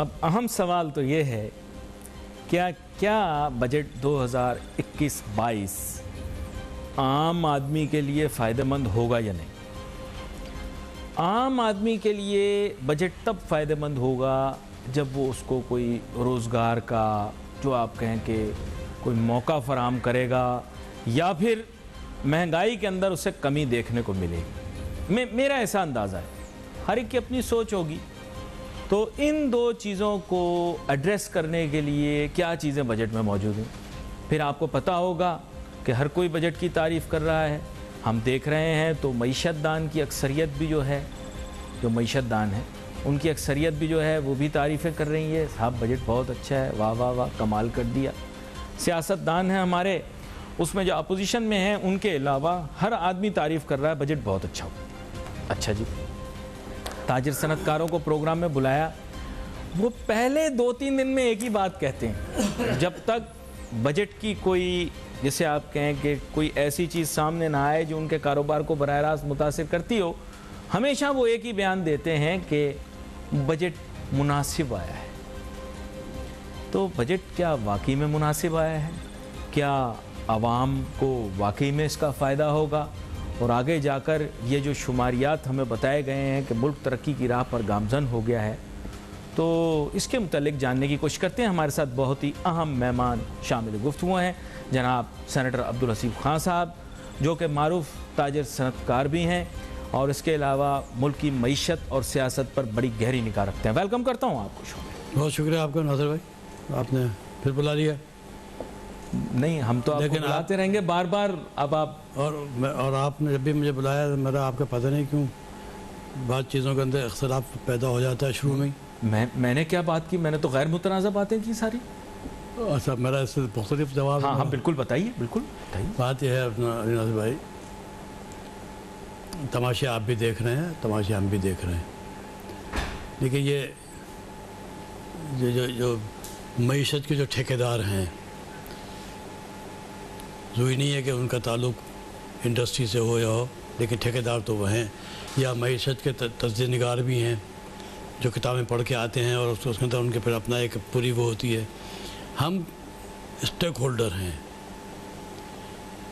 अब अहम सवाल तो ये है, क्या बजट 2021-22 आम आदमी के लिए फ़ायदेमंद होगा या नहीं? आम आदमी के लिए बजट तब फ़ायदेमंद होगा जब वो उसको कोई रोज़गार का, जो आप कहें कि कोई मौका फराहम करेगा, या फिर महंगाई के अंदर उसे कमी देखने को मिलेगी। मेरा ऐसा अंदाज़ा है, हर एक की अपनी सोच होगी। तो इन दो चीज़ों को एड्रेस करने के लिए क्या चीज़ें बजट में मौजूद हैं? फिर आपको पता होगा कि हर कोई बजट की तारीफ़ कर रहा है, हम देख रहे हैं। तो मईशत दान की अक्सरियत भी जो है, जो मईशत दान है उनकी अक्सरियत भी जो है वो भी तारीफ़ें कर रही है, साहब बजट बहुत अच्छा है, वाह वाह वाह, कमाल कर दिया। सियासतदान है हमारे, उसमें जो अपोजिशन में हैं उनके अलावा हर आदमी तारीफ़ कर रहा है बजट बहुत अच्छा हो। अच्छा जी, ताजिर सनतकारों को प्रोग्राम में बुलाया, वो पहले 2-3 दिन में एक ही बात कहते हैं, जब तक बजट की कोई, जैसे आप कहें कि कोई ऐसी चीज़ सामने ना आए जो उनके कारोबार को बराह रास्त मुतासिर करती हो, हमेशा वो एक ही बयान देते हैं कि बजट मुनासिब आया है। तो बजट क्या वाकई में मुनासिब आया है? क्या आवाम को वाकई में इसका फ़ायदा होगा? और आगे जाकर ये जो शुमारियात हमें बताए गए हैं कि मुल्क तरक्की की राह पर गामजन हो गया है, तो इसके मुतालिक जानने की कोशिश करते हैं। हमारे साथ बहुत ही अहम मेहमान शामिल गुफ्तगू हैं, जनाब सेनेटर अब्दुल हसीब खान साहब, जो कि मारूफ ताजिर सनतकार भी हैं और इसके अलावा मुल्क की मईशत और सियासत पर बड़ी गहरी निगाह रखते हैं। वेलकम करता हूँ आपको शो में। बहुत शुक्रिया आपका नासिर भाई, आपने फिर बुला लिया। नहीं, हम तो आपको बुलाते रहेंगे बार बार। अब आप और आपने जब भी मुझे बुलाया, मेरा आपका पता नहीं क्यों बात चीज़ों के अंदर इख्तलाफ पैदा हो जाता है शुरू में ही। मैंने क्या बात की? मैंने तो गैर मुतनाज़ा बातें की सारी। अच्छा, मेरा इससे मुख्तलिफ जवाब। हाँ, बिल्कुल बताइए, बिल्कुल बताइए। बात यह है अपना नासिर भाई, तमाशे आप भी देख रहे हैं, तमाशे हम भी देख रहे हैं, लेकिन ये जो मईशत के जो ठेकेदार हैं, ज़रूरी नहीं है कि उनका ताल्लुक़ इंडस्ट्री से हो या हो, लेकिन ठेकेदार तो वह हैं। या मईशत के तज्ज़िया निगार भी हैं जो किताबें पढ़ के आते हैं और उसके अंदर उनके फिर अपना एक पूरी वो होती है। हम स्टेक होल्डर हैं,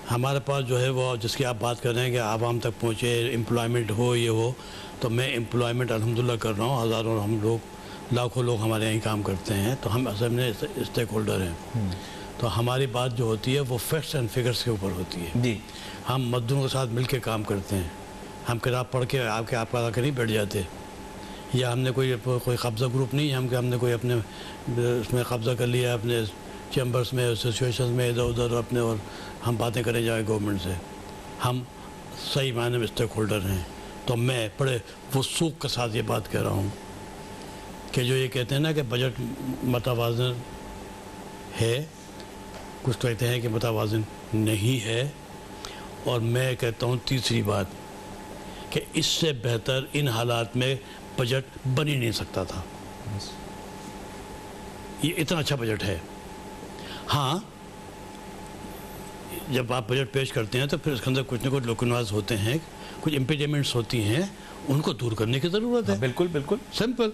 हमारे पास जो है वो जिसकी आप बात कर रहे हैं कि आवाम तक पहुँचे, एम्प्लॉयमेंट हो, ये हो, तो मैं एम्प्लॉयमेंट अल्हम्दुलिल्लाह कर रहा हूँ। हज़ारों हम लोग, लाखों लोग हमारे यहाँ काम करते हैं, तो हम असल में स्टेक होल्डर हैं। तो हमारी बात जो होती है वो फैक्ट्स एंड फिगर्स के ऊपर होती है जी। हम मजदूरों के साथ मिलकर काम करते हैं। हम किताब पढ़ के आपका आके नहीं बैठ जाते, या हमने कोई कब्ज़ा ग्रुप नहीं है, हमने कोई अपने उसमें कब्ज़ा कर लिया अपने चैम्बर्स में, एसोसिएशन में, इधर उधर अपने, और हम बातें करें जाए गवर्नमेंट से। हम सही मायने में स्टेक होल्डर हैं। तो मैं बड़े वसूख के साथ ये बात कह रहा हूँ कि जो ये कहते हैं ना कि बजट मुतवाज़िन है, कुछ कहते हैं कि मुतवाज़िन नहीं है, और मैं कहता हूँ तीसरी बात कि इससे बेहतर इन हालात में बजट बन ही नहीं सकता था। ये इतना अच्छा बजट है। हाँ, जब आप बजट पेश करते हैं तो फिर उसके अंदर कुछ ना कुछ लोकनवाज होते हैं, कुछ इम्पीडिमेंट्स होती हैं, उनको दूर करने की ज़रूरत है। बिल्कुल बिल्कुल सिंपल।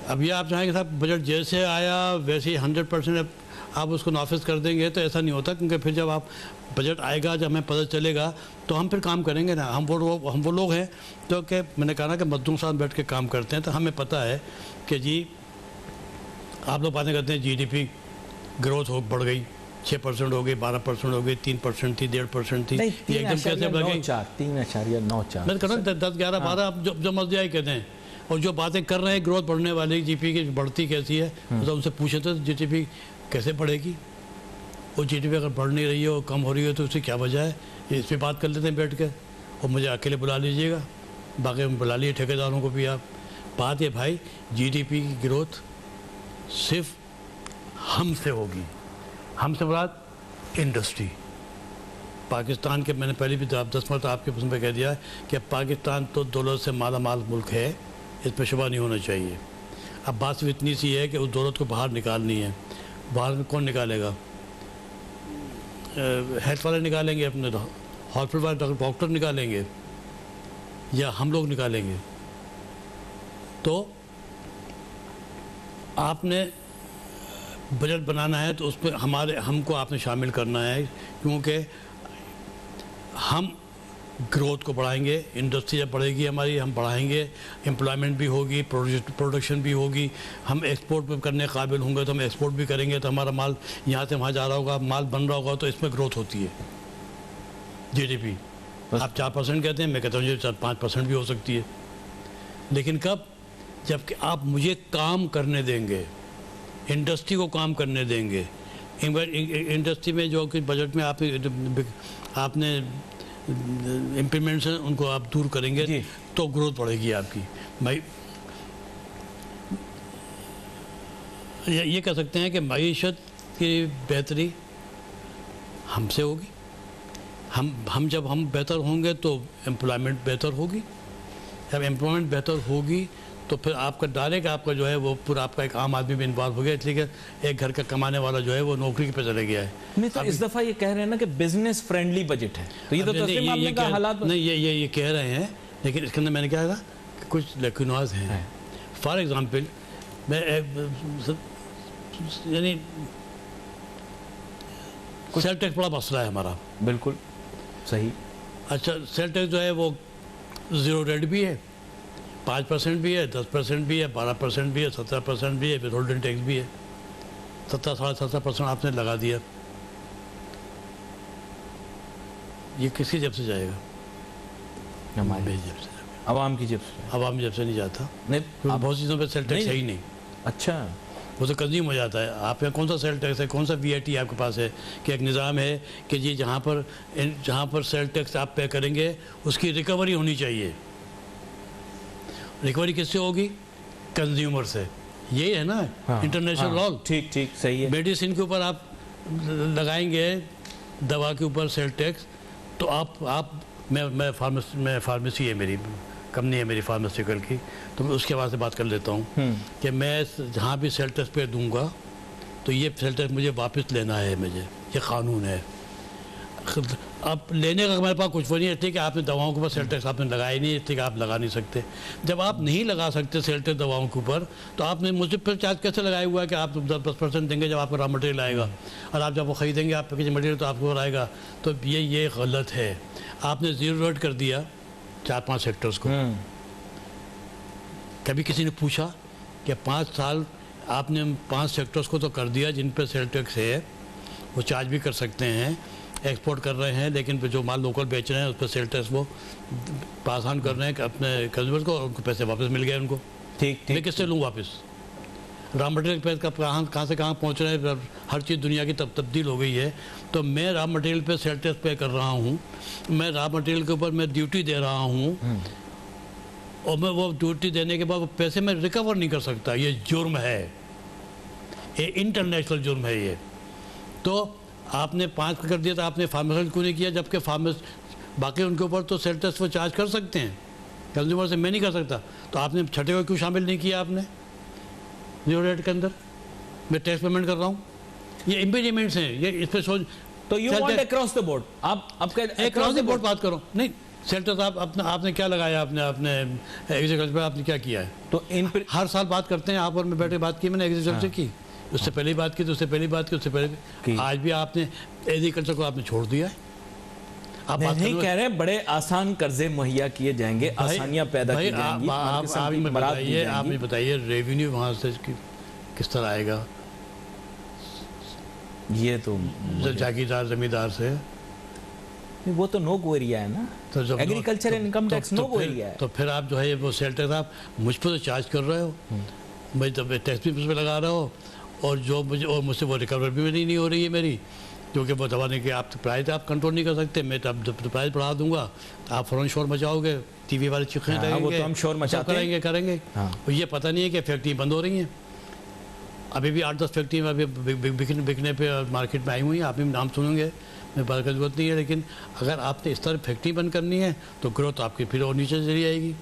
अब ये आप चाहेंगे साहब बजट जैसे आया वैसे ही 100% आप उसको नाफिज कर देंगे, तो ऐसा नहीं होता, क्योंकि फिर जब आप बजट आएगा, जब हमें पता चलेगा, तो हम फिर काम करेंगे ना। हम वो लोग हैं तो कि मैंने कहा ना कि मजदूरों के साथ बैठ के काम करते हैं, तो हमें पता है कि जी आप लोग बातें करते हैं GDP ग्रोथ बढ़ गई, 6% हो गई, 12% हो गई, 3% थी, 1.5% थी, ये एकदम कैसे बढ़ गई? 3.94। मैं कहता हूँ 10, 11, 12 आप जो मर्जी आई कहते हैं। और जो बातें कर रहे हैं ग्रोथ बढ़ने वाली, GDP की बढ़ती कैसी है, तो उनसे पूछे तो GDP कैसे बढ़ेगी? वो GDP अगर बढ़ नहीं रही है और कम हो रही है तो उसकी क्या वजह है? इस पर बात कर लेते हैं बैठ कर, और मुझे अकेले बुला लीजिएगा, बाकी बुला लिए ठेकेदारों को भी आप। बात है भाई, GDP की ग्रोथ सिर्फ हमसे होगी। हमसे मुराद इंडस्ट्री। पाकिस्तान के, मैंने पहले भी 10 मरतबा आपके पसंद पर कह दिया कि पाकिस्तान तो दौलत से माला माल मुल्क है, इस पर शुबा नहीं होना चाहिए। अब बात सिर्फ इतनी सी है कि उस दौलत को बाहर निकालनी है। बाहर में कौन निकालेगा? हेल्थ वाले निकालेंगे, अपने हॉस्पिटल वाले डॉक्टर निकालेंगे, या हम लोग निकालेंगे? तो आपने बजट बनाना है तो उसमें हमको आपने शामिल करना है, क्योंकि हम ग्रोथ को बढ़ाएंगे, इंडस्ट्री जब बढ़ेगी हमारी, हम बढ़ाएंगे, एम्प्लॉयमेंट भी होगी, प्रोडक्शन भी होगी, हम एक्सपोर्ट भी करने काबिल होंगे तो हम एक्सपोर्ट भी करेंगे, तो हमारा माल यहाँ से वहाँ जा रहा होगा, माल बन रहा होगा, तो इसमें ग्रोथ होती है। जीडीपी आप 4% कहते हैं, मैं कहता हूँ ये 5% भी हो सकती है, लेकिन कब? जबकि आप मुझे काम करने देंगे, इंडस्ट्री को काम करने देंगे। इंडस्ट्री में जो कि बजट में आपने इम्प्लीमेंट्स हैं उनको आप दूर करेंगे तो ग्रोथ बढ़ेगी आपकी। भाई ये कह सकते हैं कि मईशत की बेहतरी हमसे होगी। हम जब हम बेहतर होंगे तो एम्प्लॉयमेंट बेहतर होगी, जब एम्प्लॉयमेंट बेहतर होगी तो फिर आपका डायरेक्ट आपका जो है वो पूरा आपका एक आम आदमी भी इन्वॉल्व हो गया, इसलिए एक घर का कमाने वाला जो है वो नौकरी पे चले गया है। नहीं तो इस दफा ये कह रहे हैं ना कि बिजनेस फ्रेंडली बजट है, तो ये तो तस्लीम मामले का हालात नहीं, ये कह रहे हैं, लेकिन इसके अंदर मैंने क्या कहा कि कुछ लेकिनवाज हैं। फॉर एग्जांपल मैं यानी सेल टैक्स बड़ा मसला है हमारा। बिल्कुल सही। अच्छा, सेल टैक्स जो है वो 0 रेट भी है, 5% भी है, 10% भी है, 12% भी है, 17% भी है, विथहोल्डिंग टैक्स भी है। 17-17.5% आपने लगा दिया, ये किसकी जेब से जाएगा? हमारी जेब से, आवाम की जेब से। आवाम जेब से नहीं जाता, नहीं, बहुत चीज़ों पे सेल टैक्स है ही नहीं। अच्छा, वो तो कंज्यूम हो जाता है। आपके कौन सा सेल टैक्स है, कौन सा VAT आपके पास है कि एक निज़ाम है कि जी जहाँ पर सेल टैक्स आप पे करेंगे उसकी रिकवरी होनी चाहिए। रिकवरी किससे होगी? कंज्यूमर से। यही है ना इंटरनेशनल लॉ। ठीक ठीक सही है। मेडिसिन के ऊपर आप लगाएंगे दवा के ऊपर सेल टैक्स, तो आप मैं फार्मेसी है मेरी, कंपनी है मेरी फार्मास्यूटिकल की, तो मैं उसके बाद से बात कर लेता हूँ कि मैं जहाँ भी सेल टैक्स पे दूंगा तो ये सेल टैक्स मुझे वापस लेना है, मुझे ये कानून है। अब लेने का हमारे पास कुछ वो नहीं है, ठीक है, आपने दवाओं के ऊपर सेल टैक्स आपने लगाया ही नहीं, इसलिए आप लगा नहीं सकते। जब आप नहीं लगा सकते सेल टैक्स दवाओं के ऊपर, तो आपने मुझे फिर चार्ज कैसे लगाया हुआ है कि आप 10% देंगे जब आपका रॉ मटेरियल आएगा, और आप जब वो खरीदेंगे आप पैकेजिंग मटेरियल तो आपको आएगा। तो ये गलत है। आपने 0 रेट कर दिया 4-5 सेक्टर्स को। कभी किसी ने पूछा कि 5 साल आपने 5 सेक्टर्स को तो कर दिया जिन पर सेल टैक्स है, वो चार्ज भी कर सकते हैं, एक्सपोर्ट कर रहे हैं, लेकिन जो माल लोकल बेच रहे हैं उस पर सेल टैक्स वो पास ऑन कर रहे हैं अपने कंज्यूमर को, उनको पैसे वापस मिल गए उनको। ठीक ठीक। मैं किससे लूँ वापस? रॉ मटेरियल पे कहाँ से कहाँ पहुँच रहे हैं, हर चीज़ दुनिया की तब्दील हो गई है। तो मैं रॉ मटेरियल पे सेल टैक्स पे कर रहा हूँ, मैं रॉ मटेरियल के ऊपर मैं ड्यूटी दे रहा हूँ, और मैं वो ड्यूटी देने के बाद वो पैसे मैं रिकवर नहीं कर सकता। ये जुर्म है, ये इंटरनेशनल जुर्म है ये। तो आपने 5 कर दिया तो आपने फार्मास्यूटिकल क्यों नहीं किया, जबकि बाकी उनके ऊपर तो सेल टैक्स वो चार्ज कर सकते हैं, कंज्यूमर से मैं नहीं कर सकता। तो आपने छठे को क्यों शामिल नहीं किया? आपने 0 रेट के अंदर मैं टैक्स पेमेंट कर रहा हूँ, ये इम्पीडिमेंट्स हैं, ये इस पर सोच। तो you want across the board, आप अक्रॉस द बोर्ड बात करो। नहीं, सेल टैक्स आपने क्या लगाया, आपने एग्रीकल्चर पर आपने क्या किया है? तो हर साल बात करते हैं आप और मैं बैठे बात की, मैंने एग्रीकल्चर की, उससे पहले बात की, तो उससे पहले बात की, उससे पहले आज भी आपने एग्रीकल्चर को आपने छोड़ दिया है। आप नहीं कह रहे बड़े आसान कर्जे मुहैया किए जाएंगे, आसानियां पैदा की जाएंगी। आप मुझे बताइए रेवेन्यू वहाँ से किस तरह आएगा? ये तो जागीरदार जमींदार से, वो तो नो गो एरिया है ना, तो agriculture income tax no go area है। तो फिर आप जो है वो सेल टैक्स आप मुझ पर तो चार्ज कर रहे हो, भाई तब टैक्स भी मुझ पर लगा रहे हो, और जो मुझसे वो रिकवर भी नहीं हो रही है मेरी, क्योंकि वो दबाने के आप प्राइस आप कंट्रोल नहीं कर सकते। मैं तब प्राइस बढ़ा दूंगा तो आप फ़ौरन शोर मचाओगे, टीवी वाले चीखें लगेंगे, वो तो हम शोर मचाते करेंगे। और ये पता नहीं है कि फैक्ट्री बंद हो रही हैं। अभी भी 8-10 फैक्ट्री अभी बिकने पे मार्केट में आई हुई हैं, आप भी नाम सुनेंगे, मैं बात की जरूरत नहीं है। लेकिन अगर आपने इस तरह फैक्ट्री बंद करनी है तो ग्रोथ आपकी फिर और नीचे चली जाएगी,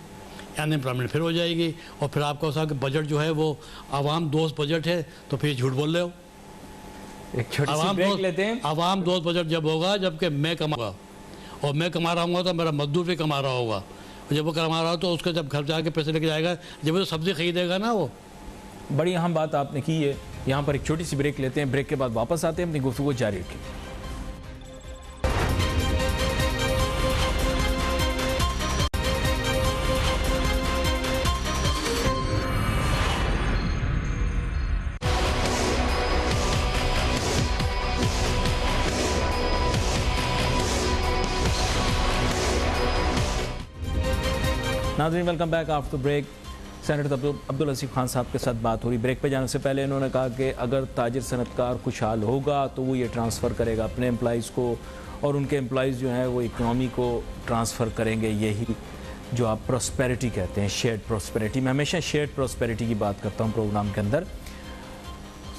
अनएम्प्लॉयमेंट फिर हो जाएगी, और फिर आपका उसका बजट जो है वो आवाम दोस्त बजट है, तो फिर झूठ बोल रहे हो। एक छोटी सी ब्रेक लेते हैं। आवाम दोस्त बजट जब होगा जबकि मैं कमाऊंगा, और मैं कमा रहा हूँ तो मेरा मजदूर भी कमा रहा होगा, और जब वो कमा रहा हो तो उसका जब घर जाके पैसे लेके जाएगा, जब वो सब्ज़ी खरीदेगा ना, वो बड़ी अहम बात आपने की है। यहाँ पर एक छोटी सी ब्रेक लेते हैं, ब्रेक के बाद वापस आते हैं, अपनी गुफ्तगू जारी रखें। नाज़रीन, welcome back after break. Senator Abdul Haseeb Khan साहब के साथ बात हो रही। ब्रेक पे जाने से पहले इन्होंने कहा कि अगर ताजिर सनतकार खुशहाल होगा तो वो ये ट्रांसफ़र करेगा अपने एम्प्लॉइज़ को, और उनके एम्प्लॉइज़ जो हैं वो इकनॉमी को ट्रांसफ़र करेंगे। यही जो आप प्रॉस्पेरिटी कहते हैं, शेयर्ड प्रॉस्पेरिटी। मैं हमेशा शेयर्ड प्रॉस्पेरिटी की बात करता हूँ प्रोग्राम के अंदर।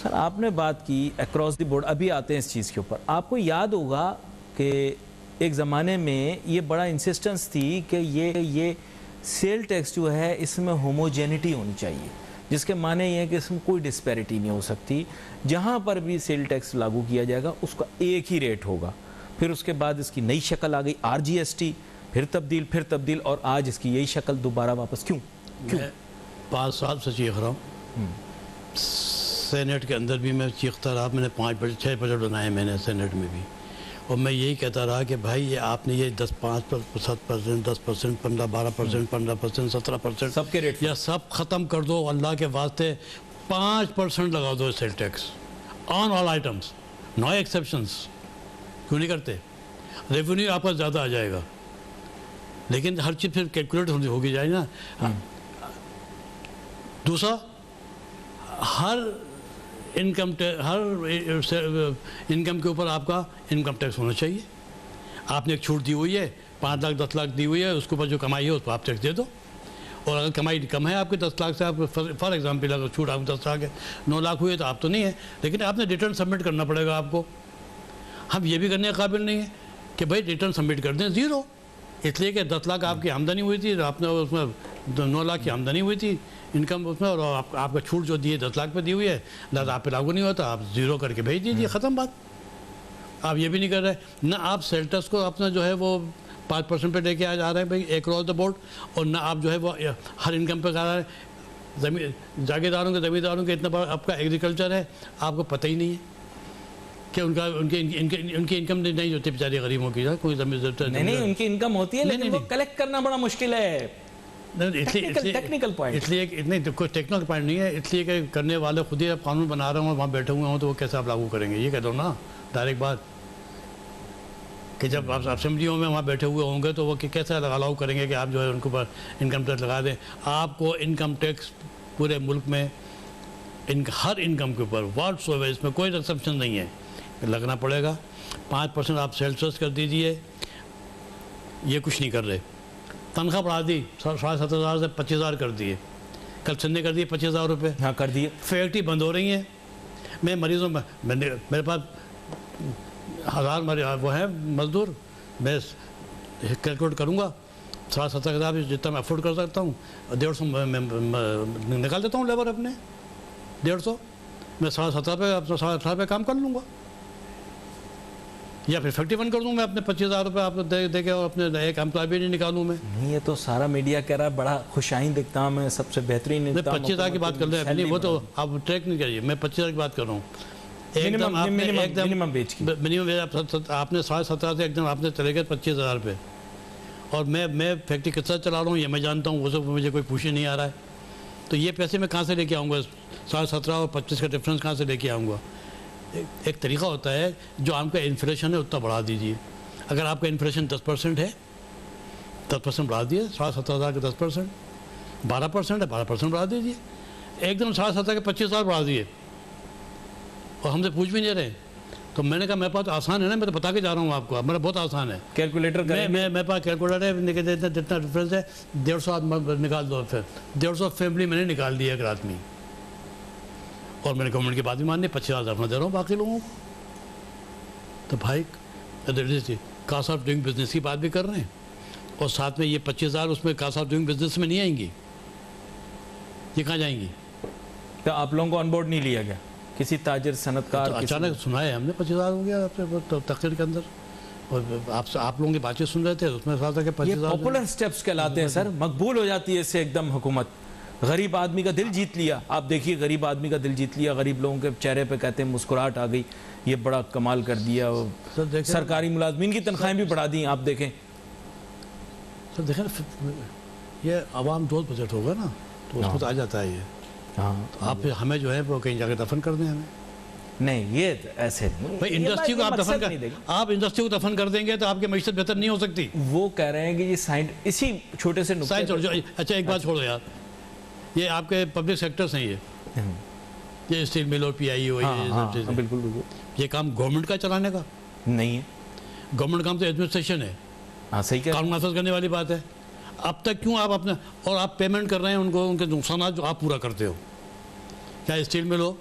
सर, आपने बात की अक्रॉस द बोर्ड, अभी आते हैं इस चीज़ के ऊपर। आपको याद होगा कि एक ज़माने में ये बड़ा इंसिस्टेंस थी कि ये सेल टैक्स जो है इसमें होमोजेनिटी होनी चाहिए, जिसके माने ये है कि इसमें कोई डिस्पैरिटी नहीं हो सकती। जहाँ पर भी सेल टैक्स लागू किया जाएगा उसका एक ही रेट होगा। फिर उसके बाद इसकी नई शक्ल आ गई RGST, फिर तब्दील, और आज इसकी यही शक्ल दोबारा वापस। क्यों? मैं 5 साल से चीख रहा हूँ। सेनेट के अंदर भी मैं चीखता रहा। मैंने 6 बजट बनाए मैंने सेनेट में भी, और मैं यही कहता रहा कि भाई ये आपने ये 5%, 10%, 15%, 15%, 17% सबके रेट या सब ख़त्म कर दो। अल्लाह के वास्ते 5% लगा दो sale tax on all items, no exceptions. क्यों नहीं करते? रेवेन्यू आपका ज़्यादा आ जाएगा, लेकिन हर चीज़ फिर कैलकुलेट होगी जाए ना। दूसरा, हर इनकम के ऊपर आपका इनकम टैक्स होना चाहिए। आपने एक छूट दी हुई है, 5 लाख 10 लाख दी हुई है, उसके ऊपर जो कमाई है उस पर आप टैक्स दे दो। और अगर कमाई कम है आपके 10 लाख से, आप फॉर एग्जाम्पल अगर छूट आपको 10 लाख है, 9 लाख हुई है तो आप तो नहीं है, लेकिन आपने रिटर्न सबमिट करना पड़ेगा आपको। हम ये भी करने के काबिल नहीं है कि भाई रिटर्न सबमिट कर दें ज़ीरो, इसलिए कि 10 लाख आपकी आमदनी हुई थी, आपने उसमें 9 लाख की आमदनी हुई थी इनकम उसमें, और आपका छूट जो दी है 10 लाख पे दी हुई है, लिहाजा आप पे लागू नहीं होता, आप ज़ीरो करके भेज दीजिए, ख़त्म बात। आप ये भी नहीं कर रहे ना, आप सेल टैक्स को अपना जो है वो 5% पे लेके आ जा रहे हैं भाई अक्रॉस द बोर्ड, और ना आप जो है वो हर इनकम पे कर रहे हैं। ज़मींदारों के इतना बड़ा आपका एग्रीकल्चर है, आपको पता ही नहीं है कि उनकी इनकम नहीं होती बेचारे गरीबों की। कोई नहीं, उनकी इनकम होती है, लेकिन वो कलेक्ट करना बड़ा मुश्किल है। टेक्निकल पॉइंट, इसलिए इतने कोई टेक्निकल पॉइंट नहीं है, इसलिए कि करने वाले खुद ही कानून बना रहे हो, वहाँ बैठे हुए हों, तो वो कैसे आप लागू करेंगे? ये कह दो ना डायरेक्ट बात, कि जब आप असेंबलियों में वहाँ बैठे हुए होंगे तो वो कैसे लागू करेंगे कि आप जो है उनके ऊपर इनकम टैक्स लगा दें। आपको इनकम टैक्स पूरे मुल्क में हर इनकम के ऊपर व्हाट्सएवर, इसमें कोई एक्सेप्शन नहीं है, लगना पड़ेगा। 5% आप सेल टैक्स कर दीजिए, ये कुछ नहीं कर रहे। तनख्वाह बढ़ा दी, 17,500 से 25,000 कर दिए, कल संडे कर दिए 25,000 रुपये। हाँ, कर दिए। फैक्ट्री बंद हो रही है। मैं मरीजों में मेरे पास 1000 वो हैं मजदूर, मैं कैलकुलेट करूँगा 17,500 जितना मैं अफोर्ड कर सकता हूँ, 150 मैं निकाल देता हूँ लेबर अपने 150, मैं 17,500 पे 18,500 पे काम कर लूँगा, या फिर फैक्ट्री बंद कर दूँ मैं अपने 25,000 रुपये आपको दे के, और अपने एक एम्प्लॉय भी नहीं निकालूँ मैं। नहीं, ये तो सारा मीडिया कह रहा है बड़ा खुशाइन दिखता हूँ मैं, सबसे बेहतरीन। 25,000 की बात कर रहे हैं नहीं, वो तो आप ट्रैक नहीं करिए, मैं 25,000 की बात कर रहा हूँ। मिनिमम आपने 17,500 से एकदम आपने चले गए 25,000 पे, और मैं फैक्ट्री किस तरह चला रहा हूँ ये मैं जानता हूँ, वो सब मुझे कोई पूछने नहीं आ रहा है। तो ये पैसे मैं कहाँ से लेके आऊँगा? 17,500 और 25 का डिफरेंस कहाँ से लेके आऊँगा? एक तरीका होता है, जो आपका इन्फ्लेशन है उतना बढ़ा दीजिए। अगर आपका इन्फ्लेशन 10% है, 10% बढ़ा दिए, 17,500 के 10%, 12% है, 12% बढ़ा दीजिए। एकदम 17,500 के 25,000 बढ़ा दिए, और हमसे पूछ भी नहीं रहे। तो मैंने कहा मेरे पास तो आसान है ना, मैं तो बता के जा रहा हूँ आपको, मेरा बहुत आसान है। कैलकुलेटर मेरे पास कैलकुलेटर है, जितना डिफरेंस है 150 आदमी निकाल दो, फिर 150 फैमिली मैंने निकाल दिया एक रात में, और मैंने गवर्नमेंट की बात भी माननी, 25,000 अपना दे रहा हूँ बाकी लोगों को। तो भाई कास्ट ऑफ डूइंग बिजनेस की बात भी कर रहे हैं, और साथ में ये 25,000 उसमें कास्ट ऑफ डूइंग बिजनेस में नहीं आएंगी, ये कहाँ जाएंगी? तो आप लोगों को ऑनबोर्ड नहीं लिया गया किसी ताजिर सनतकार? तो अचानक सुना है हमने 25,000 हो गया आपसे तकरीर के अंदर, और आप लोगों की बातचीत सुन रहे थे, उसमें कहा था कि 25,000। पॉपुलर स्टेप्स कहलाते हैं सर, मकबूल हो जाती है इससे एकदम हुकूमत। गरीब आदमी का दिल जीत लिया। आप देखिए, गरीब आदमी का दिल जीत लिया, गरीब लोगों के चेहरे पे कहते हैं मुस्कुराहट आ गई, ये बड़ा कमाल कर दिया। सरकारी मुलाजमीन की तनख्वाहें भी बढ़ा दी, आप देखें। सर देखें ना, ये आवाम दोस्त बजट होगा ना, तो उसमें तो आ जाता है ये। हाँ, तो आप हमें जो है वो कहीं जाकर दफन कर दें हमें। नहीं, ये ऐसे नहीं। भाई ये इंडस्ट्री को ये आप मकसद दफन नहीं कर, देंगे। आप इंडस्ट्री को दफन कर देंगे तो आपकी मैशत बेहतर नहीं हो सकती। वो कह रहे हैं कि ये इसी छोटे से नुक्ते साइंस पर- अच्छा एक बात छोड़ो यार, ये आपके पब्लिक सेक्टर्स हैं ये स्टील मिल और PIE हो, हाँ, ये हाँ, सब चीज़ें, बिल्कुल बिल्कुल ये काम गवर्नमेंट का चलाने का? नहीं है। गवर्नमेंट काम तो एडमिनिस्ट्रेशन है, हाँ, सही कह रहे कानून नाफिज करने वाली बात है। अब तक क्यों आप अपने और आप पेमेंट कर रहे हैं उनको, उनके नुकसान जो आप पूरा करते हो? क्या स्टील मिल हो,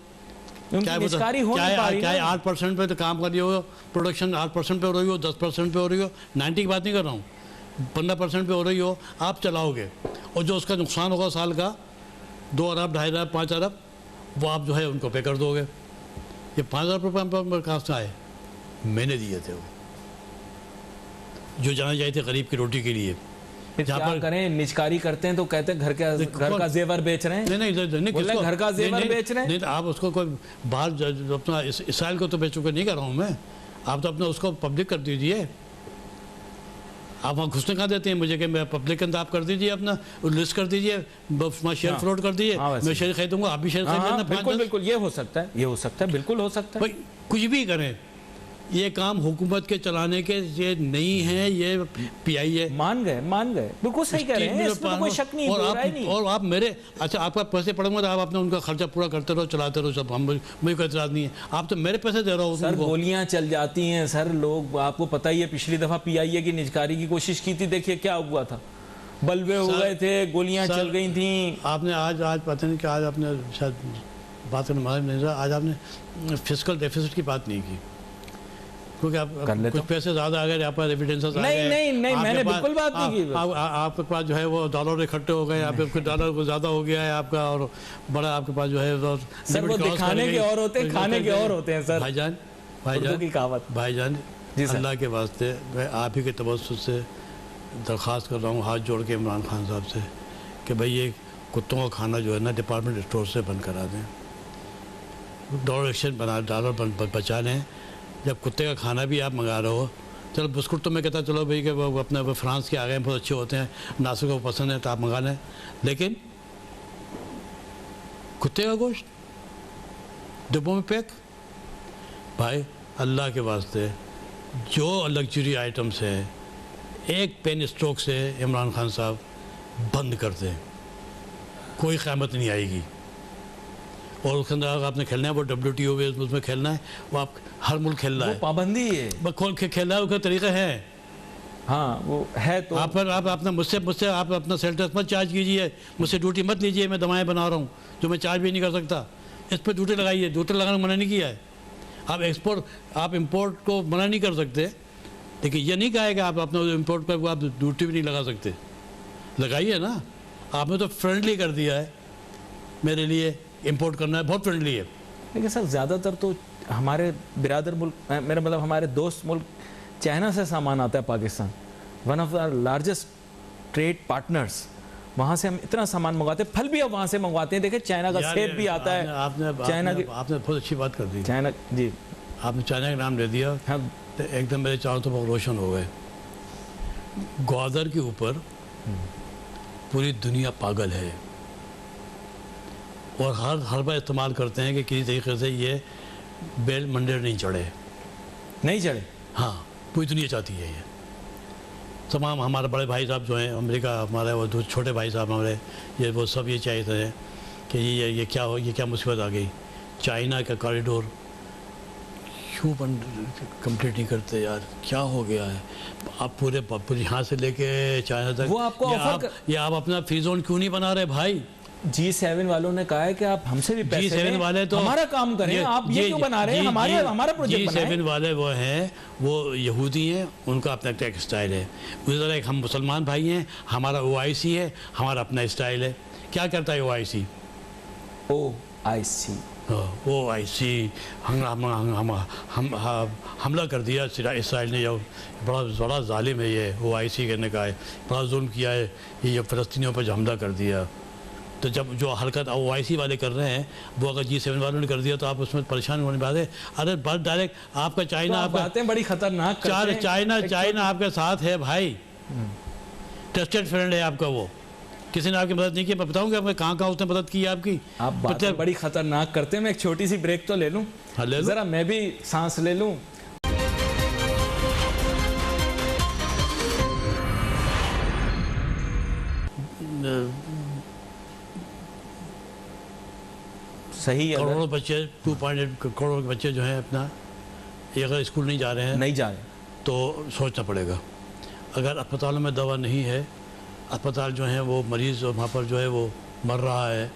हैं। क्या उनकी निष्कारी हो नहीं पा रही क्या ना। 8% पे तो काम कर रही हो, प्रोडक्शन 8% पे हो रही हो, 10% पे हो रही हो, 90 की बात नहीं कर रहा हूँ, 15% पे हो रही हो, आप चलाओगे, और जो उसका नुकसान होगा साल का 2 अरब 2.5 अरब 5 अरब, वो आप जो है उनको पे कर दोगे। ये 5 अरब रुपये कहाँ से आए? मैंने दिए थे वो, जो जाने जाए थे गरीब की रोटी के लिए। फिर जहाँ क्या पर- करें, निजकारी करते हैं तो कहते हैं घर का जेवर बेच रहे हैं। नहीं नहीं नहीं बोल रहे हैं किसको- घर का नहीं, जेवर नहीं, बेच रहे हैं। नहीं, आप उसको कोई बाहर अपना इसराइल को तो बेचो के नहीं कर रहा हूँ मैं, आप तो अपना उसको पब्लिक कर दीजिए। आप वहाँ घुसने कहाँ देते हैं मुझे कि मैं पब्लिक के अंदर आप कर दीजिए, अपना लिस्ट कर दीजिए, शेयर हाँ। फ्लोट कर दीजिए, हाँ, वैसे। मैं शेयर खरीदूंगा, आप भी शेयर खरीद हाँ, लेना। बिल्कुल बिल्कुल, ये हो सकता है, ये हो सकता है, बिल्कुल हो सकता है। भाई कुछ भी करें, ये काम हुकूमत के चलाने के ये नहीं है, ये PI है। मान गए, बिल्कुल सही कह रहे हैं, इसमें तो कोई शक नहीं, और कोई आप राय नहीं। और आप मेरे अच्छा आपका पैसे पड़ेंगे तो आप अपने उनका खर्चा पूरा करते रहो, चलाते रहो, सब हम मुझे कोई एतराज़ नहीं है, आप तो मेरे पैसे दे रहे हो सर, उनको। गोलियां चल जाती हैं सर, लोग, आपको पता ही है, पिछली दफा PIA की निजकारी की कोशिश की थी, देखिए क्या हुआ था, बल्बे हो सर- गए थे, गोलियां सर, चल गई थी। आपने आज पता नहीं कि आज आपने शायद बात करने मालूम नहीं रहा, आज आपने फिजिकल डेफिसिट की बात नहीं की, क्योंकि आप कर लेता कुछ पैसे ज़्यादा आ गए, आपके पास एविडेंसेस आ नहीं, गए। नहीं, नहीं, आपके मैंने पास- बिल्कुल बात नहीं की। आपके पास जो है वो डॉलर इकट्ठे हो गए, आपके डॉलर को ज़्यादा हो गया है आपका, और बड़ा आपके पास जो है सर, वो दिखाने के और होते हैं, खाने के और होते हैं सर। भाईजान उर्दू की कहावत। भाईजान जी सर। अल्लाह के वास्ते मैं आप ही के तवज्जुह से दरख्वास्त कर रहा हूँ, हाथ जोड़ के इमरान खान साहब से, कि भाई ये कुत्तों का खाना जो है ना डिपार्टमेंट स्टोर से बंद करा दें, डॉलर बचा लें। जब कुत्ते का खाना भी आप मंगा रहे हो, चलो बिस्कुट तो मैं कहता चलो भाई कि वो अपने वो फ्रांस के आ गए बहुत अच्छे होते हैं, नासिर को पसंद है तो आप मंगा लें, लेकिन कुत्ते का गोश्त डिब्बों में पैक, भाई अल्लाह के वास्ते जो लग्जरी आइटम्स है एक पेन स्ट्रोक से इमरान खान साहब बंद कर दें, कोई क़यामत नहीं आएगी। और उसके अंदर अगर आपने खेलना है वो WTO में उसमें खेलना है, वो आप हर मुल्क खेल रहा वो है, पाबंदी है। बस कौन खेल रहा है उसका तरीका है। हाँ, वो है तो आप पर आप अपना मुझसे आप अपना सेल टैक्स मत चार्ज कीजिए, मुझसे ड्यूटी मत लीजिए, मैं दवाएं बना रहा हूँ जो मैं चार्ज भी नहीं कर सकता, इस पर ड्यूटी लगाइए, ड्यूटी लगाने मना नहीं किया है। आप इंपोर्ट को मना नहीं कर सकते, लेकिन ये नहीं कहा कि आप अपने इंपोर्ट पर आप ड्यूटी भी नहीं लगा सकते, लगाइए ना। आपने तो फ्रेंडली कर दिया है मेरे लिए, इंपोर्ट करना है बहुत फ्रेंडली है। लेकिन सर, ज़्यादातर तो हमारे बिरादर मुल्क, मेरा मतलब हमारे दोस्त मुल्क चाइना से सामान आता है, Pakistan one of the largest trade partners, वहाँ से हम इतना सामान मंगवाते हैं, फल भी अब वहाँ से मंगवाते हैं। देखिए चाइना का सेब भी आता है, चाइना की, आपने बहुत अच्छी बात कर दी, चाइना, जी आपने चाइना का नाम ले दिया, हाँ, तो एकदम मेरे चारों तरफ रोशन हो गए। ग्वादर के ऊपर पूरी दुनिया पागल है और हर बार इस्तेमाल करते हैं कि किसी तरीके से ये बेल मंडेर नहीं चढ़े। नहीं चढ़े। हाँ, पूरी दुनिया चाहती है ये। तमाम हमारे बड़े भाई साहब जो हैं अमेरिका, हमारे वो दो छोटे भाई साहब हमारे, ये वो सब ये चाहते हैं कि ये क्या मुसीबत आ गई, चाइना का कॉरिडोर क्यों कंप्लीट नहीं करते यार, क्या हो गया है? आप पूरे यहाँ से लेके चाइना तक वो आपको ये आप अपना फ्री जोन क्यों नहीं बना रहे भाई? G7 वालों ने कहा है कि आप हमसे भी पैसे G7 लें, वाले तो हमारा काम करें, आप ये क्यों बना रहे हैं? हमारा प्रोजेक्ट बनाएं। G7 वाले वो हैं, वो यहूदी हैं, उनका अपना एक स्टाइल है। उसी तरह एक हम मुसलमान भाई हैं, हमारा OIC है, हमारा अपना स्टाइल है। क्या करता है OIC? OIC OIC हमला कर दिया इसराइल ने, जो बड़ा जालिम है ये OIC कहने का है, बड़ा जुल्म किया है, ये फ़लस्तीनियों पर हमला कर दिया। तो जब जो हरकत OIC वाले कर रहे हैं वो अगर G7 वालों ने कर दिया तो आप उसमें परेशान होने वाले। अरे बस डायरेक्ट आपका चाइना, तो आपका बातें बड़ी खतरनाक करते हैं। चाइना आपके साथ है भाई, ट्रस्टेड फ्रेंड है आपका वो। किसी ने आपकी मदद नहीं की, मैं बताऊंगा आपको कहाँ कहाँ उसने मदद की आपकी। आप बातें बड़ी खतरनाक करते हैं। मैं एक छोटी सी ब्रेक तो ले लूं, हाँ, ले लो। जरा मैं भी सांस ले लूं। सही है, करोड़ों बच्चे 2.8 करोड़ के बच्चे जो हैं अपना, ये अगर स्कूल नहीं जा रहे हैं नहीं जा रहे तो सोचना पड़ेगा। अगर अस्पतालों में दवा नहीं है, अस्पताल जो है वो मरीज़ और वहाँ पर जो है वो मर रहा है,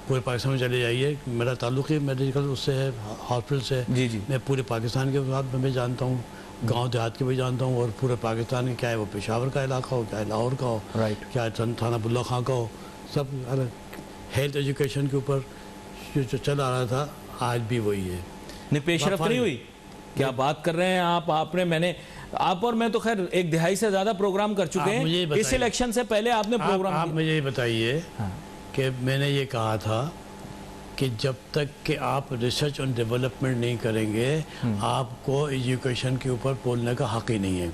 पूरे पाकिस्तान में चले जाइए। मेरा ताल्लुक़ ही मेडिकल उससे है, हॉस्पिटल से। जी जी। मैं पूरे पाकिस्तान के साथ में भी जानता हूँ, गांव देहात के भी जानता हूँ, और पूरे पाकिस्तान के, क्या है वो पेशावर का इलाका हो, क्या लाहौर का हो, राइट, क्या थाना बुल्ला खां का हो, सब अलग। हेल्थ एजुकेशन के ऊपर जो चल आ रहा था आज भी वही है। नहीं पेशरफ नहीं हुई। क्या बात कर रहे हैं आप? आप और मैं तो खैर 1 दिहाई से ज्यादा प्रोग्राम कर चुके हैं। इस इलेक्शन से पहले आपने प्रोग्राम आप मुझे ये बताइए कि मैंने ये कहा था कि जब तक कि आप रिसर्च और डेवलपमेंट नहीं करेंगे आपको एजुकेशन के ऊपर बोलने का हक ही नहीं है।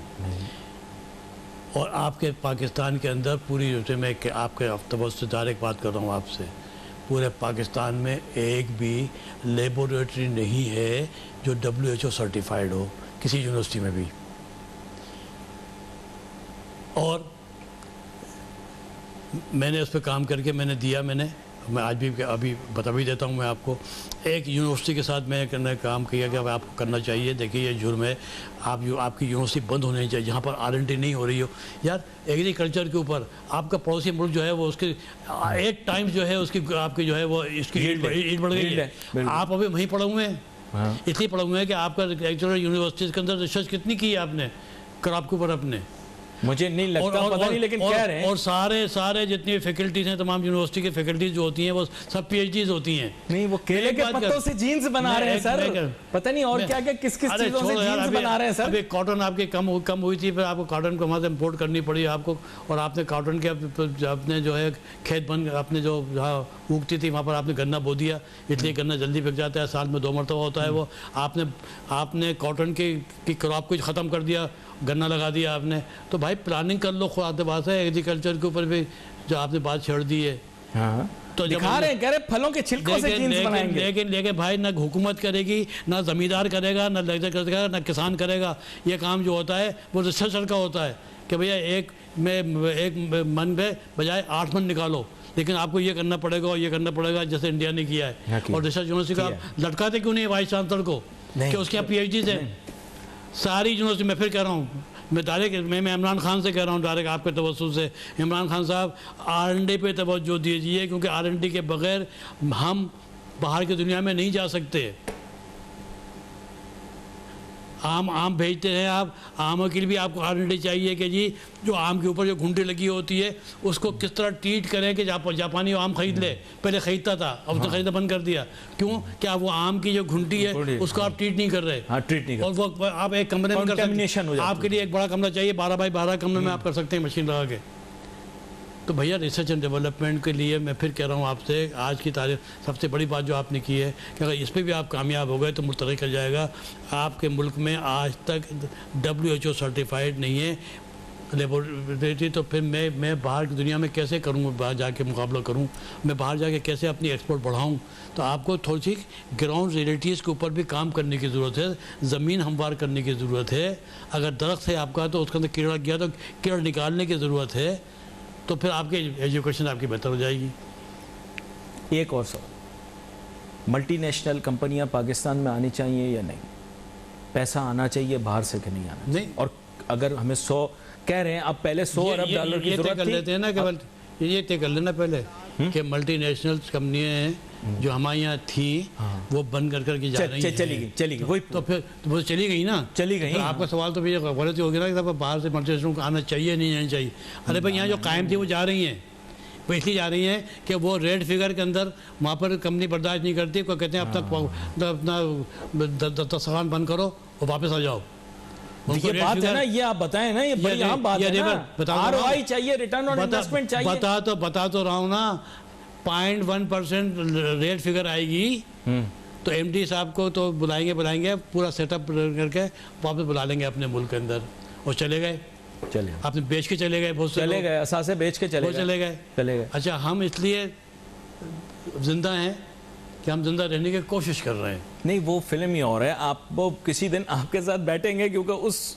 और आपके पाकिस्तान के अंदर पूरी रूप में आपके तवज्जो से डायरेक्ट बात कर रहा हूँ आपसे, पूरे पाकिस्तान में एक भी लेबोरेटरी नहीं है जो WHO सर्टिफाइड हो किसी यूनिवर्सिटी में भी। और मैंने उस पर काम करके मैं आज भी अभी बता भी देता हूँ मैं आपको। एक यूनिवर्सिटी के साथ मैंने काम किया कि आपको करना चाहिए। देखिए ये जुर्म है, आपकी यूनिवर्सिटी बंद होनी चाहिए जहाँ पर R&D नहीं हो रही हो। यार एग्रीकल्चर के ऊपर आपका पड़ोसी मुल्क जो है वो उसके 8 टाइम्स जो है उसकी आपकी जो है वो इसकी ईल्ड बढ़ गई है। आप अभी वहीं पढ़े हुए हैं, इसलिए पढ़े हुए हैं कि आपका एग्रीकल्चर यूनिवर्सिटीज़ के अंदर रिसर्च कितनी की है आपने क्रॉप के ऊपर अपने? मुझे नहीं लगता, पता नहीं, लेकिन कह रहे हैं। और सारे जितनी फैकल्टीज हैं, तमाम यूनिवर्सिटी की फैकल्टीज जो होती हैं वो सब PhDs होती हैं। नहीं वो केले के पत्तों से जीन्स बना रहे हैं सर, पता नहीं और क्या क्या किस चीजों से जीन्स बना रहे हैं सर। अभी कॉटन आपकी कम हुई थी, फिर आपको कॉटन को वहाँ से इम्पोर्ट करनी पड़ी आपको, और आपने कॉटन के अपने जो है खेत बन आपने जो जहाँ उगती थी वहाँ पर आपने गन्ना बो दिया, इसलिए गन्ना जल्दी बिक जाता है, साल में 2 मरतबा होता है वो। आपने कॉटन की क्रॉप को ख़त्म कर दिया, गन्ना लगा दिया आपने। तो भाई प्लानिंग कर लो, खुद बात है। एग्रीकल्चर के ऊपर भी जो आपने बात छेड़ दी है। हाँ। तो दिखा रहे हैं, कह रहे फलों के छिलकों से जीन्स बनाएंगे। लेकिन भाई ना हुकूमत करेगी, ना जमींदार करेगा, ना लेजर करेगा, ना किसान करेगा। ये काम जो होता है वो रिसर्चर का होता है कि भैया एक मन में बजाय 8 मन निकालो, लेकिन आपको ये करना पड़ेगा और ये करना पड़ेगा, जैसे इंडिया ने किया है। और रिसर्च यूनिवर्सिटी का लटकाते क्यों नहीं वाइस चांसलर को कि उसके यहाँ PhDs हैं सारी यूनिवर्सिटी। मैं फिर कह रहा हूँ, मैं इमरान खान से कह रहा हूँ डायरेक्ट आपके तवज्जो से, इमरान खान साहब R&D पे तवज्जो दीजिए, क्योंकि R&D के बगैर हम बाहर की दुनिया में नहीं जा सकते। आम भेजते हैं आप, आमों के लिए भी आपको R&D चाहिए कि जी जो आम के ऊपर जो घुंडी लगी होती है उसको किस तरह ट्रीट करें कि जापानी आम खरीद ले। पहले खरीदता था, अब तो खरीदना बंद कर दिया। क्यों? क्या वो आम की जो घुंडी है उसको आप ट्रीट नहीं कर रहे। हाँ, ट्रीट नहीं कर। और वो आप एक कमरे में कर सकते, आपके लिए एक बड़ा कमरा चाहिए, 12 बाई 12 कमरे में आप कर सकते हैं मशीन लगा के। तो भैया रिसर्च एंड डेवलपमेंट के लिए मैं फिर कह रहा हूँ आपसे, आज की तारीख सबसे बड़ी बात जो आपने की है कि अगर इस पर भी आप कामयाब हो गए तो मुल्क तरक्की कर जाएगा। आपके मुल्क में आज तक WHO सर्टिफाइड नहीं है लेबोरेटरी, तो फिर मैं बाहर की दुनिया में कैसे करूँ, बाहर जाके मुकाबला करूँ, मैं बाहर जाके कैसे अपनी एक्सपोर्ट बढ़ाऊँ? तो आपको थोड़ी सी ग्राउंड रियलिटीज़ के ऊपर भी काम करने की ज़रूरत है, ज़मीन हमवार करने की ज़रूरत है। अगर दरख्त है आपका तो उसके अंदर कीड़ा गया तो कीड़ा निकालने की ज़रूरत है, तो फिर आपकी एजुकेशन आपकी बेहतर हो जाएगी। एक और सवाल, मल्टीनेशनल कंपनियां पाकिस्तान में आनी चाहिए या नहीं? पैसा आना चाहिए बाहर से कि नहीं आना? नहीं। और अगर हमें 100 कह रहे हैं, अब पहले 100 अरब डॉलर की जरूरत थी, लेते हैं ना, केवल ये तय कर लेना पहले कि मल्टीनेशनल कंपनियां हैं जो हमारे यहाँ थी वो बंद करके जा रही हैं। चली गई वही तो फिर वो चली गई ना, चली गई। तो आपका सवाल तो भैया गलत ही हो गया ना कि बाहर से मल्टीनेशनल को आना चाहिए नहीं आना चाहिए। अरे भाई यहाँ जो कायम थी वो जा रही हैं, वो इसलिए जा रही हैं कि वो रेड फिगर के अंदर वहाँ पर कंपनी बर्दाश्त नहीं करती, कोई कहते हैं अब तक अपना दस्तरखान बंद करो और वापस आ जाओ। उनको ये रेट बात है फिगर- ना, ये आप बताएं ना, ये बड़ी आम बात है ना। ROI चाहिए, रिटर्न ऑन इन्वेस्टमेंट चाहिए। बता तो रहा हूँ ना, 0.1% रेट फिगर आएगी तो एमडी साहब को तो बुलाएंगे, पूरा सेटअप करके वापस बुला लेंगे अपने मुल्क के अंदर, और चले गए, चले आपने बेच के चले गए, बहुत से चले लोग, गए, असासे बेच के वो चले गए। चले गए। अच्छा, हम इसलिए जिंदा हैं कि हम जिंदा रहने की कोशिश कर रहे हैं। नहीं, वो फिल्म ही और है। आप वो किसी दिन आपके साथ बैठेंगे, क्योंकि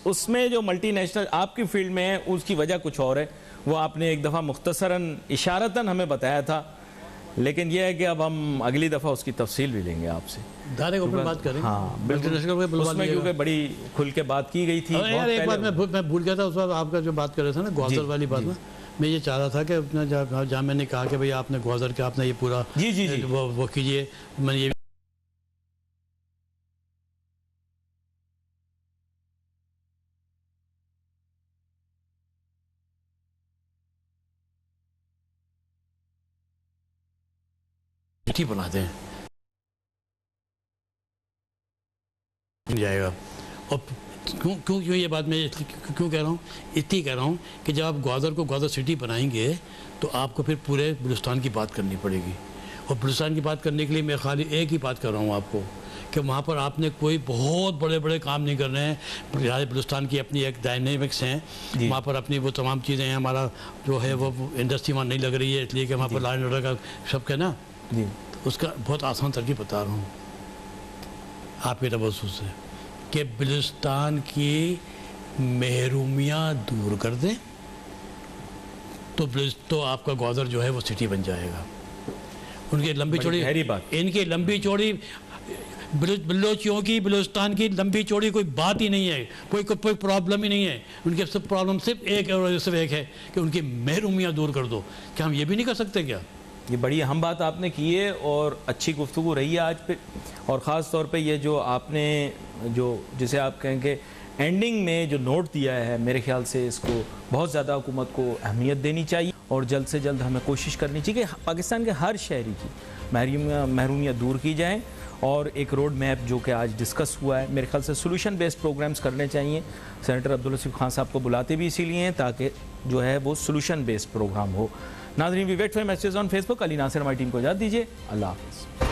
उसमें जो मल्टीनेशनल आपकी फील्ड में है उसकी वजह कुछ और है। वो आपने एक दफ़ा मुख्तसरन इशारतन हमें बताया था, लेकिन यह है कि अब हम अगली दफ़ा उसकी तफसील भी लेंगे आपसे। डायरेक्ट ओपन बात करेंगे। हाँ बिल्कुल, उसमें क्योंकि बड़ी खुल के बात की गई थी। यार एक बात मैं भूल गया था उस वक्त, आपका जो बात कर रहे थे ना ग्वादर वाली बात में, मैं ये चाह रहा था कि अपना जहाँ मैंने कहा कि भाई आपने ग्वादर के आपने ये पूरा जी वो कीजिए, मैंने ये चिट्ठी बनाते हैं जाएगा। और क्यों ये बात मैं क्यों कह रहा हूँ, इतनी कह रहा हूँ कि जब आप ग्वादर को ग्वादर सिटी बनाएंगे तो आपको फिर पूरे बलूचिस्तान की बात करनी पड़ेगी। और बलूचिस्तान की बात करने के लिए मैं खाली एक ही बात कर रहा हूँ आपको, कि वहाँ पर आपने कोई बहुत बड़े बड़े काम नहीं करने हैं। बलूचिस्तान की अपनी एक डायनेमिक्स हैं, वहाँ पर अपनी वो तमाम चीज़ें हैं। हमारा जो है वो इंडस्ट्री वहाँ नहीं लग रही है, इसलिए कि वहाँ पर लॉ एंड ऑर्डर का सब है ना जी। तो उसका बहुत आसान तरकीब बता रहा हूँ आपके तवज्जुह से, कि बलूचिस्तान की महरूमियाँ दूर कर दें तो आपका ग्वादर जो है वो सिटी बन जाएगा। उनकी लंबी चौड़ी, इनकी लंबी चौड़ी बलोचियों की, बलूचिस्तान की लंबी चौड़ी कोई बात ही नहीं है, कोई प्रॉब्लम ही नहीं है। उनके सब प्रॉब्लम सिर्फ एक है कि उनकी महरूमियाँ दूर कर दो। क्या हम ये भी नहीं कर सकते क्या? ये बड़ी अहम बात आपने की है और अच्छी गुफ्तगू रही है आज पे। और ख़ास तौर पे ये जो आपने जिसे आप कहेंगे एंडिंग में जो नोट दिया है, मेरे ख्याल से इसको बहुत ज़्यादा हुकूमत को अहमियत देनी चाहिए और जल्द से जल्द हमें कोशिश करनी चाहिए कि पाकिस्तान के हर शहरी की महरूमियाँ दूर की जाएँ। और एक रोड मैप जो कि आज डिस्कस हुआ है, मेरे ख्याल से सोल्यूशन बेस्ड प्रोग्राम्स करने चाहिए। सेनेटर अब्दुल लतीफ़ खान साहब को बुलाते भी इसीलिए हैं ताकि जो है वो सोल्यूशन बेस्ड प्रोग्राम हो। नाज़रीन, we wait for message on Facebook. Ali Nasir हमारी टीम को इजाज़त दीजिए। अल्लाह हाफ़िज़।